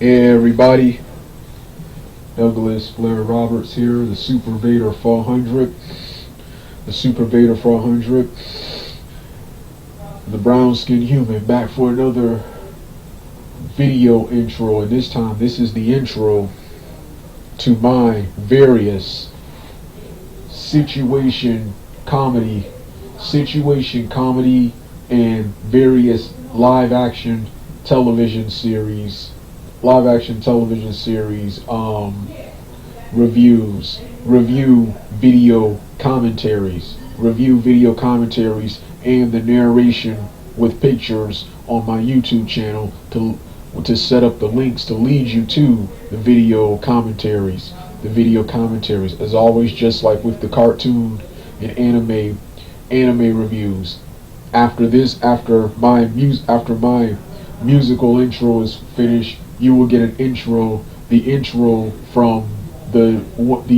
Hey everybody, Douglas Blair Roberts here, the Super Vader 400, the brown skinned human, back for another video intro, and this time this is the intro to my various situation comedy and various live action television series review video commentaries, and the narration with pictures on my YouTube channel to set up the links to lead you to the video commentaries. As always, just like with the cartoon and anime reviews. After my musical intro is finished, you will get the intro from the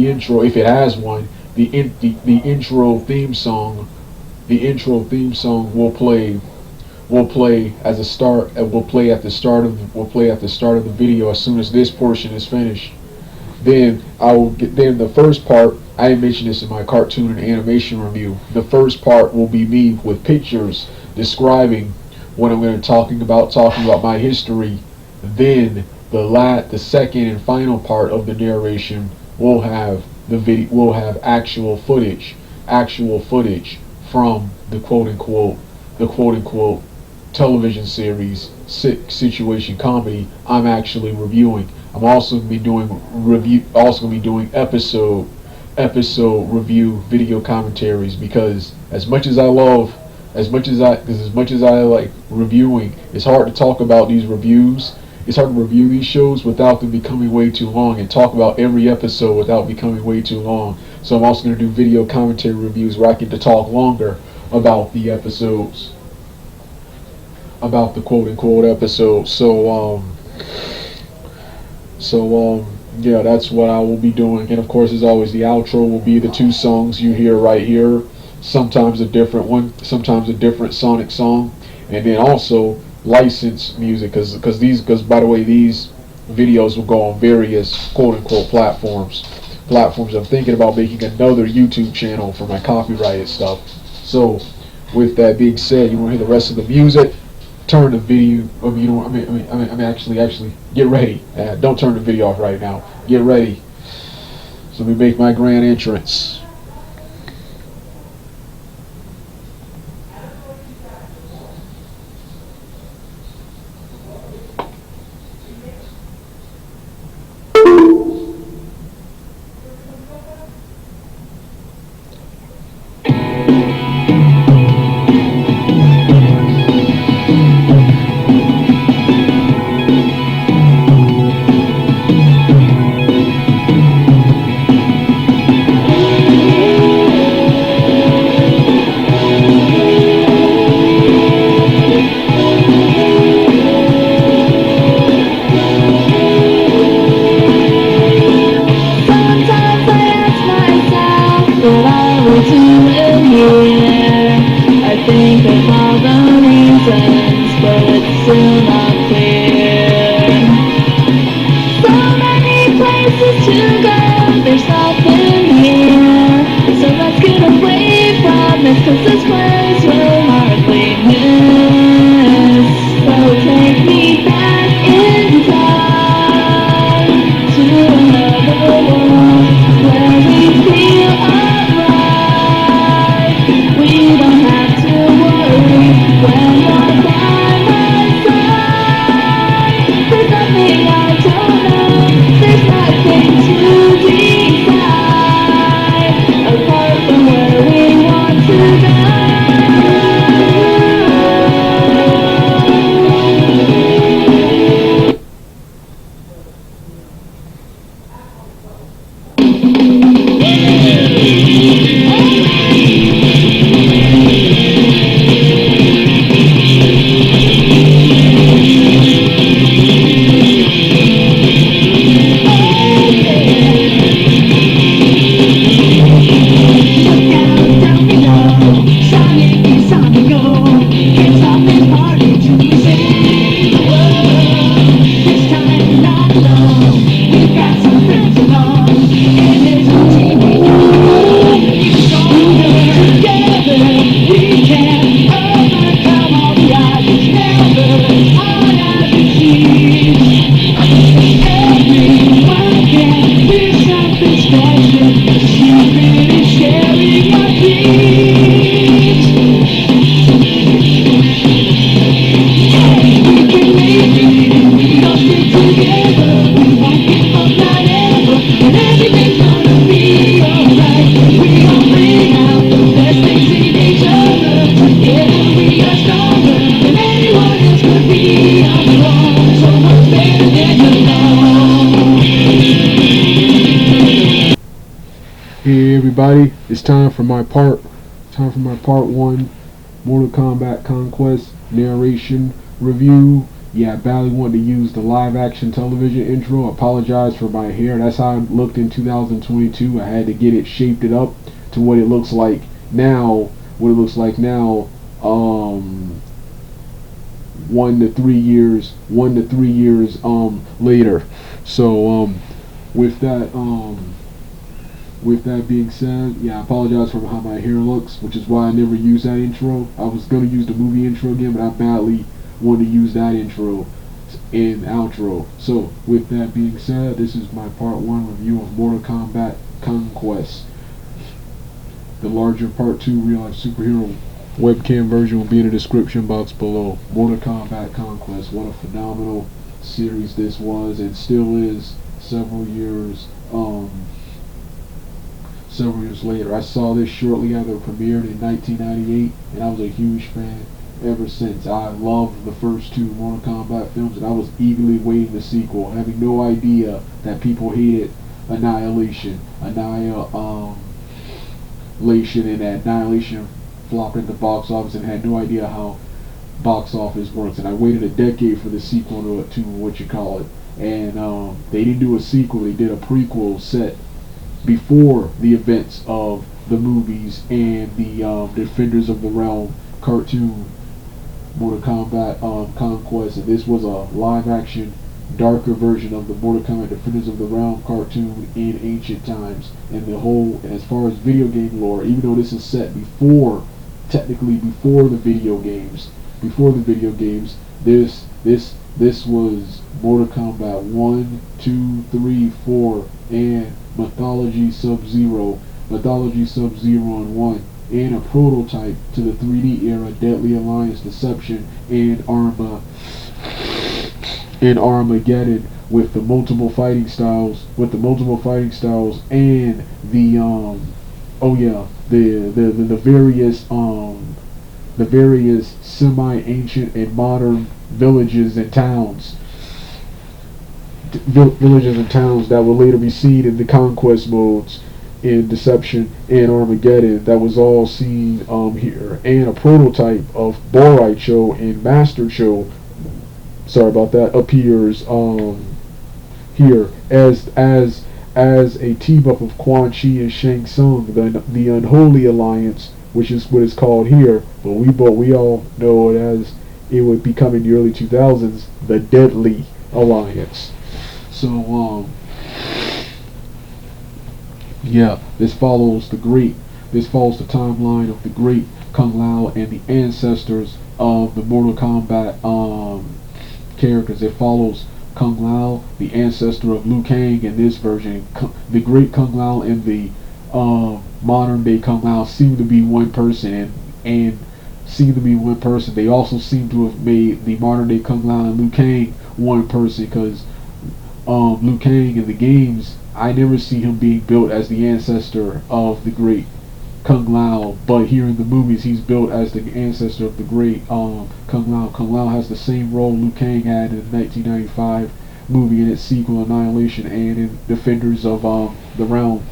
intro, if it has one. The intro theme song will play as a start. Will play at the start of the video as soon as this portion is finished. Then the first part. I mentioned this in my cartoon and animation review. The first part will be me with pictures describing what I'm going to talking about my history. Then the second and final part of the narration will have actual footage from the quote unquote television series situation comedy I'm actually reviewing. I'm also going to be doing episode review video commentaries, because as much as I like reviewing, it's hard to talk about these reviews. It's hard to review these shows without them becoming way too long, and talk about every episode without becoming way too long. So I'm also going to do video commentary reviews where I get to talk longer about the episodes, about the quote unquote episodes. Yeah, that's what I will be doing. And of course, as always, the outro will be the two songs you hear right here. Sometimes a different one, sometimes a different Sonic song, and then also licensed music, because by the way, these videos will go on various quote unquote platforms. I'm thinking about making another YouTube channel for my copyrighted stuff. So with that being said, you want to hear the rest of the music? Turn the video. Actually, get ready. Don't turn the video off right now. Get ready. So let me make my grand entrance. I think of all the reasons, but it's still not clear. So many places to go, there's nothing here. So let's get away from this, 'cause this place will hardly miss. So take me back in time to another world where we feel alright. We don't have to worry when you're by my side. There's nothing I don't know, there's nothing to everybody, it's time for my part one, Mortal Kombat Conquest narration review. Yeah, I badly wanted to use the live action television intro. Apologize for my hair. That's how it looked in 2022. I had to get it shaped it up to what it looks like now. 1 to 3 years later. So with that being said, yeah, I apologize for how my hair looks, which is why I never used that intro. I was gonna use the movie intro again, but I badly wanted to use that intro and outro. So with that being said, this is my part one review of Mortal Kombat Conquest. The larger part two real life superhero webcam version will be in the description box below. Mortal Kombat Conquest, what a phenomenal series this was and still is several years later. I saw this shortly after it premiered in 1998, and I was a huge fan ever since. I loved the first two Mortal Kombat films, and I was eagerly waiting the sequel, having no idea that people hated Annihilation, and that Annihilation flopped at the box office and had no idea how box office works. And I waited a decade for the sequel to what you call it. And they didn't do a sequel; they did a prequel set before the events of the movies and the Defenders of the Realm cartoon, Mortal Kombat Conquest. And this was a live-action, darker version of the Mortal Kombat Defenders of the Realm cartoon in ancient times. And as far as video game lore, even though this is set technically before the video games, this was Mortal Kombat 1, 2, 3, 4, and Mythology Sub-Zero and 1, and a prototype to the 3D era Deadly Alliance Deception and Armageddon with the multiple fighting styles and the various semi-ancient and modern villages and towns that will later be seen in the conquest modes in Deception and Armageddon. That was all seen here, and a prototype of Borai Cho and Master Cho, appears here as a team up of Quan Chi and Shang Tsung, the Unholy Alliance, which is what it's called here, but we all know it as it would become in the early 2000s the Deadly Alliance. So this follows the timeline of the great Kung Lao and the ancestors of the Mortal Kombat characters. It follows Kung Lao, the ancestor of Liu Kang in this version. The great Kung Lao and the modern day Kung Lao seem to be one person, and they also seem to have made the modern day Kung Lao and Liu Kang one person, because Liu Kang in the games, I never see him being built as the ancestor of the great Kung Lao, but here in the movies he's built as the ancestor of the great Kung Lao. Kung Lao has the same role Liu Kang had in the 1995 movie in its sequel Annihilation and in Defenders of the Realm.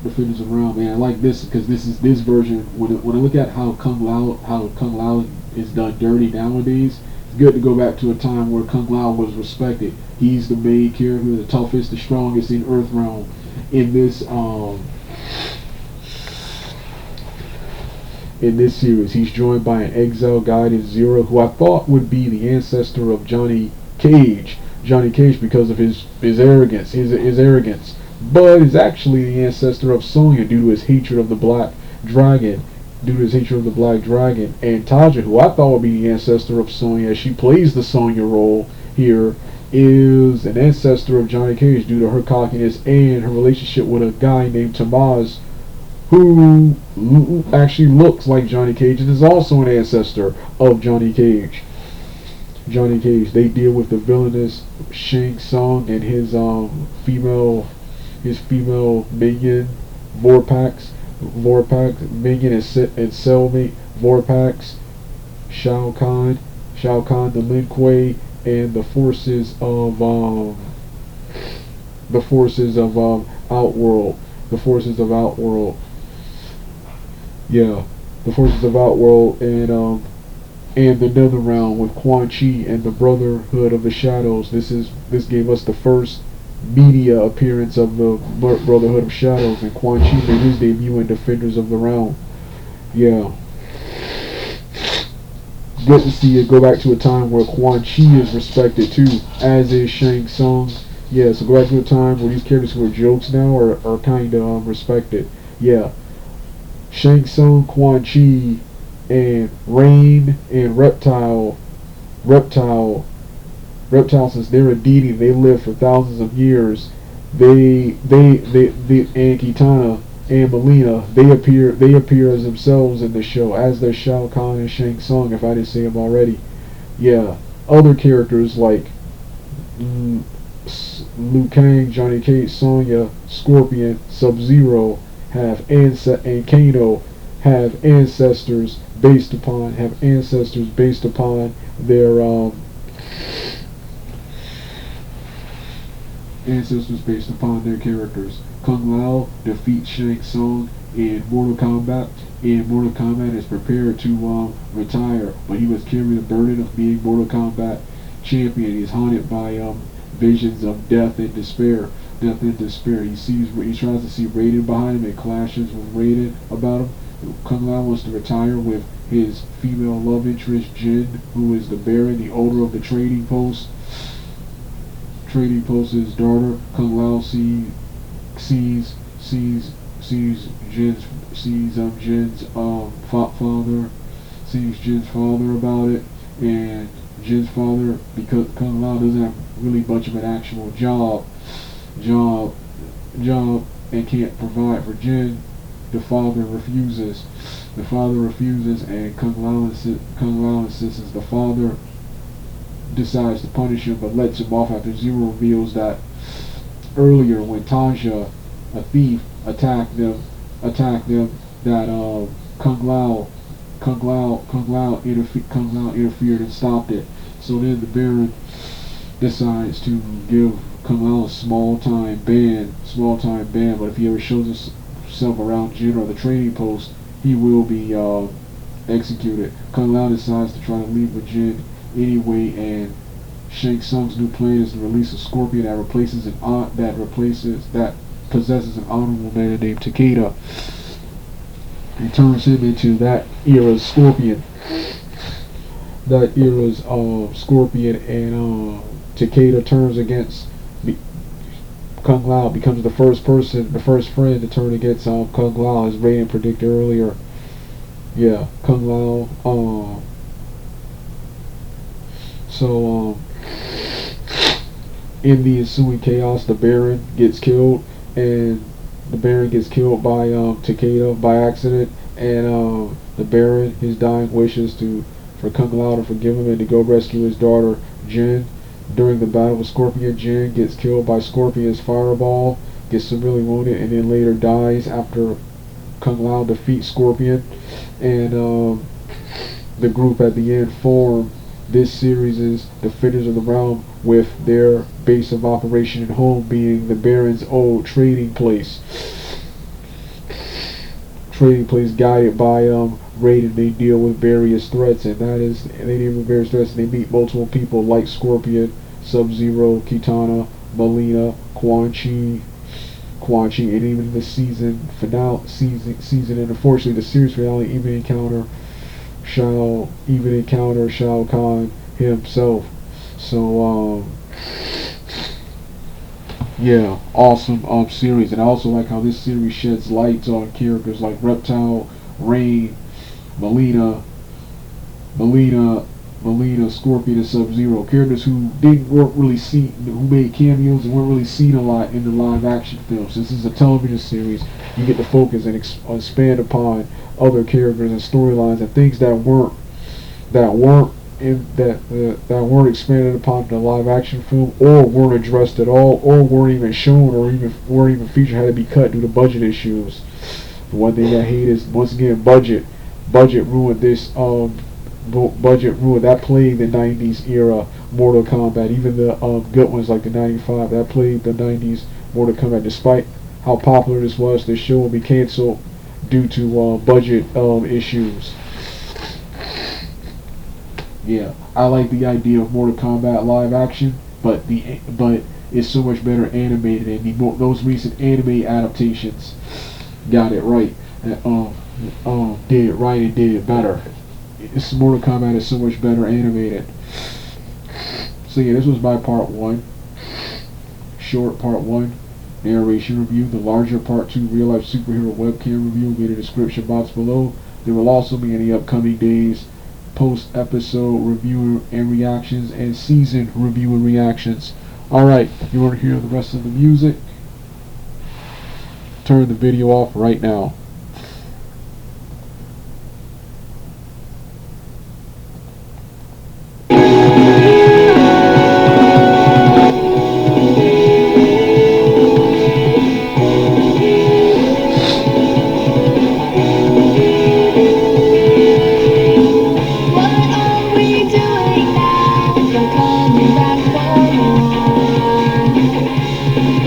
Defenders of the Realm, man, I like this because this version. When I look at how Kung Lao is done dirty nowadays, it's good to go back to a time where Kung Lao was respected. He's the main character, the toughest, the strongest in Earthrealm. In this series, he's joined by an exile guide in Zero, who I thought would be the ancestor of Johnny Cage because of his arrogance, but is actually the ancestor of Sonya due to his hatred of the Black Dragon. And Taja, who I thought would be the ancestor of Sonya, as she plays the Sonya role here, is an ancestor of Johnny Cage due to her cockiness and her relationship with a guy named Tamaz, who actually looks like Johnny Cage and is also an ancestor of Johnny Cage. They deal with the villainous Shang Tsung and his female minion Vorpax minion and cellmate Vorpax, Shao Kahn the Lin Kuei, and the forces of the forces of Outworld, the forces of Outworld, yeah, the forces of Outworld, and the Nether Realm with Quan Chi and the Brotherhood of the Shadows. This gave us the first media appearance of the Brotherhood of Shadows, and Quan Chi made his debut in Defenders of the Realm. Yeah, good to see it go back to a time where Quan Chi is respected too, as is Shang Tsung. Yeah, so go back to a time where these characters who are jokes now are kind of respected. Yeah, Shang Tsung, Quan Chi, and Rain and Reptile, since they're a deity, they live for thousands of years. They and Kitana and Melina, they appear as themselves in the show, as their Shao Kahn and Shang Tsung, if I didn't say them already. Yeah, other characters like Liu Kang, Johnny Cage, Sonya, Scorpion, Sub-Zero and Kano have ancestors based upon their characters. Kung Lao defeats Shang Tsung in Mortal Kombat. And Mortal Kombat is prepared to retire, but he must carry the burden of being Mortal Kombat champion. He's haunted by visions of death and despair. He tries to see Raiden behind him and clashes with Raiden about him. Kung Lao wants to retire with his female love interest Jin, who is the Baron, the owner of the trading post. Trading post is his daughter. Kung Lao sees Jin's father about it, and Jin's father, because Kung Lao doesn't have really much of an actual job and can't provide for Jin. The father refuses, and Kung Lao insists. As the father decides to punish him, but lets him off after Zero reveals that earlier when Tanja, a thief, attacked them, that Kung Lao interfered and stopped it. So then the Baron decides to give Kung Lao a small time ban. But if he ever shows himself around Jin or the trading post, he will be executed. Kung Lao decides to try to leave with Jin anyway, and Shang Tsung's new plan is to release a Scorpion that possesses an honorable man named Takeda, and turns him into that era's Scorpion. And Takeda turns against Kung Lao, becomes the first friend to turn against Kung Lao, as Raiden predicted earlier. Yeah, Kung Lao. In the ensuing chaos, the Baron gets killed, by Takeda by accident, and the Baron, his dying wishes for Kung Lao to forgive him and to go rescue his daughter Jin. During the battle with Scorpion, Jin gets killed by Scorpion's fireball, gets severely wounded, and then later dies after Kung Lao defeats Scorpion. And the group at the end form this series' Defenders of the Realm, with their base of operation and home being the Baron's old trading place. Guided by Raiden. They deal with various threats, and they meet multiple people like Scorpion, Sub-Zero, Kitana, Melina, Quan Chi, and even the season, and unfortunately the series finale even encounter Shao Kahn himself. So yeah, awesome series. And I also like how this series sheds light on characters like Reptile, Rain, Melina, Scorpion, and Sub-Zero. Characters who made cameos and weren't really seen a lot in the live action films. This is a television series. You get to focus and expand upon other characters and storylines and things that weren't expanded upon in the live action film, or weren't addressed at all, or weren't even shown, or weren't even featured, had to be cut due to budget issues. The one thing I hate is, once again, budget ruined this. Budget ruined that plagued the 90s era Mortal Kombat. Even the good ones like the 95, that plagued the 90s Mortal Kombat. Despite how popular this was, the show will be canceled due to budget issues. Yeah, I like the idea of Mortal Kombat live action, but it's so much better animated, and those recent anime adaptations got it right. Did it right and did it better. Mortal Kombat is so much better animated. So yeah, this was my part 1. Short part 1 narration review. The larger part 2 real life superhero webcam review will be in the description box below. There will also be in the upcoming days post episode review and reactions and season review and reactions. Alright, you want to hear the rest of the music? Turn the video off right now.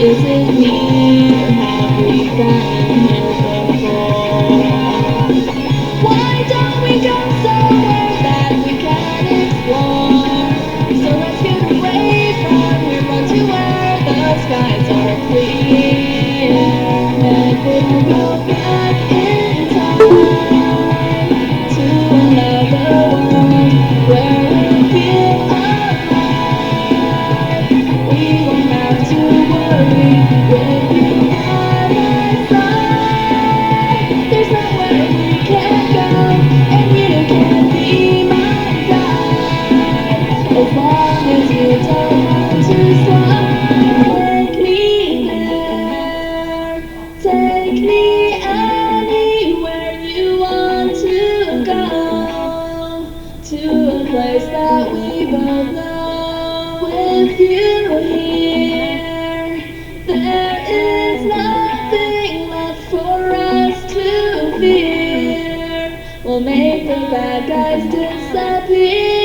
Is it me, or have we been here before? Why don't we go somewhere that we can explore? So let's get away from here, run to where the skies are clear. And we'll go back in time to another world where we feel alive. We won't have to worry with you by my side. There's nowhere we can't go, and you can be my guide. As long as you don't want to slide, take me there. Take me anywhere you want to go, to a place that we both know. With you here, there is nothing left for us to fear. We'll make the bad guys disappear.